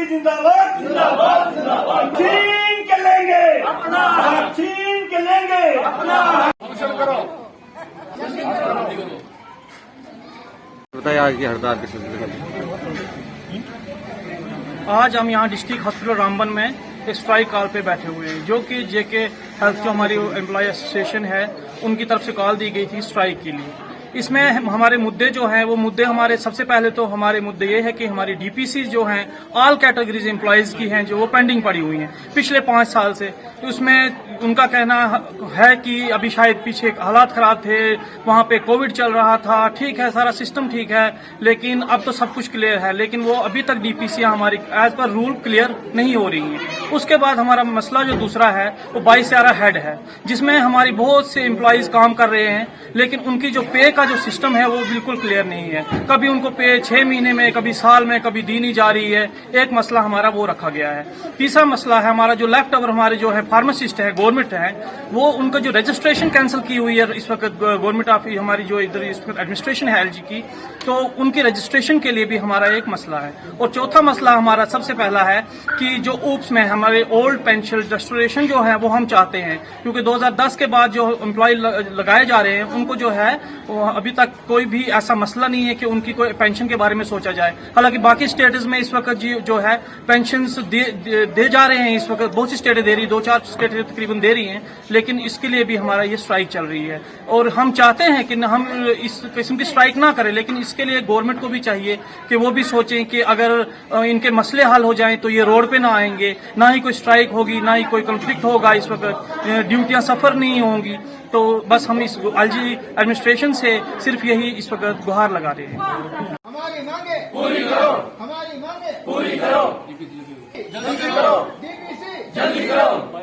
मोदी जिंदाबाद जिंदाबाद जिंदाबाद। छीन के लेंगे अपना, छीन के लेंगे अपना। बताइए आज की हड़ताल के सिलसिले में। आज हम यहाँ डिस्ट्रिक्ट हॉस्पिटल रामबन में एक स्ट्राइक कॉल पे बैठे हुए हैं, जो कि जेके हेल्थ जो हमारी एम्प्लॉय एसोसिएशन है उनकी तरफ से कॉल दी गई थी स्ट्राइक के लिए। इसमें हमारे मुद्दे जो हैं वो मुद्दे हमारे सबसे पहले तो हमारे मुद्दे ये है कि हमारी डीपीसी जो हैं ऑल कैटेगरीज एम्प्लॉयज की हैं जो वो पेंडिंग पड़ी हुई हैं पिछले 5 साल से। उसमें उनका कहना है कि अभी शायद पीछे हालात खराब थे, वहां पे कोविड चल रहा था, ठीक है सारा सिस्टम ठीक है, लेकिन अब तो सब कुछ क्लियर है, लेकिन वो अभी तक डीपीसीयां हमारी एज पर रूल क्लियर नहीं हो रही हैं। उसके बाद हमारा मसला जो दूसरा है वो 22 हेड है, जिसमें हमारी बहुत से एम्प्लॉयज काम कर रहे हैं, लेकिन उनकी जो पे का जो सिस्टम है वो बिल्कुल क्लियर नहीं है। कभी उनको पे 6 महीने में, कभी साल में, कभी दी नहीं जा रही है। एक मसला हमारा वो रखा गया है। तीसरा मसला है हमारा जो लेफ्ट ओवर हमारे जो है फार्मासिस्ट है गवर्नमेंट है, वो उनका जो रजिस्ट्रेशन कैंसिल की हुई है इस वक्त गवर्नमेंट ऑफ हमारी जो इधर इस वक्त एडमिनिस्ट्रेशन है एलजी की, तो उनकी रजिस्ट्रेशन के लिए भी हमारा एक मसला है। और चौथा मसला हमारा सबसे पहला है कि जो ऊप्स में हमारे ओल्ड पेंशन रेस्टोरेशन जो है वो हम चाहते हैं, क्योंकि 2010 के बाद जो एम्प्लॉय लगाए जा रहे हैं उनको जो है अभी तक कोई भी ऐसा मसला नहीं है कि उनकी कोई पेंशन के बारे में सोचा जाए। हालांकि बाकी स्टेट्स में इस वक्त जो है पेंशन दे जा रहे हैं, इस वक्त बहुत सी स्टेटें दे रही, 2-4 स्टेटें तकरीबन दे रही हैं, लेकिन इसके लिए भी हमारा ये स्ट्राइक चल रही है। और हम चाहते हैं कि हम इस किस्म की स्ट्राइक ना करें, लेकिन इसके लिए गवर्नमेंट को भी चाहिए कि वो भी सोचें कि अगर इनके मसले हल हो जाएं तो ये रोड पे ना आएंगे, ना ही कोई स्ट्राइक होगी, ना ही कोई कॉन्फ्लिक्ट होगा, इस वक्त ड्यूटियां सफर नहीं होंगी। तो बस हम इस एलजी एडमिनिस्ट्रेशन से सिर्फ यही इस वक्त गुहार लगा रहे हैं। हमारी मांगे पूरी करो, हमारी मांगे पूरी करो, जल्दी करो, डीपीसी जल्दी करो।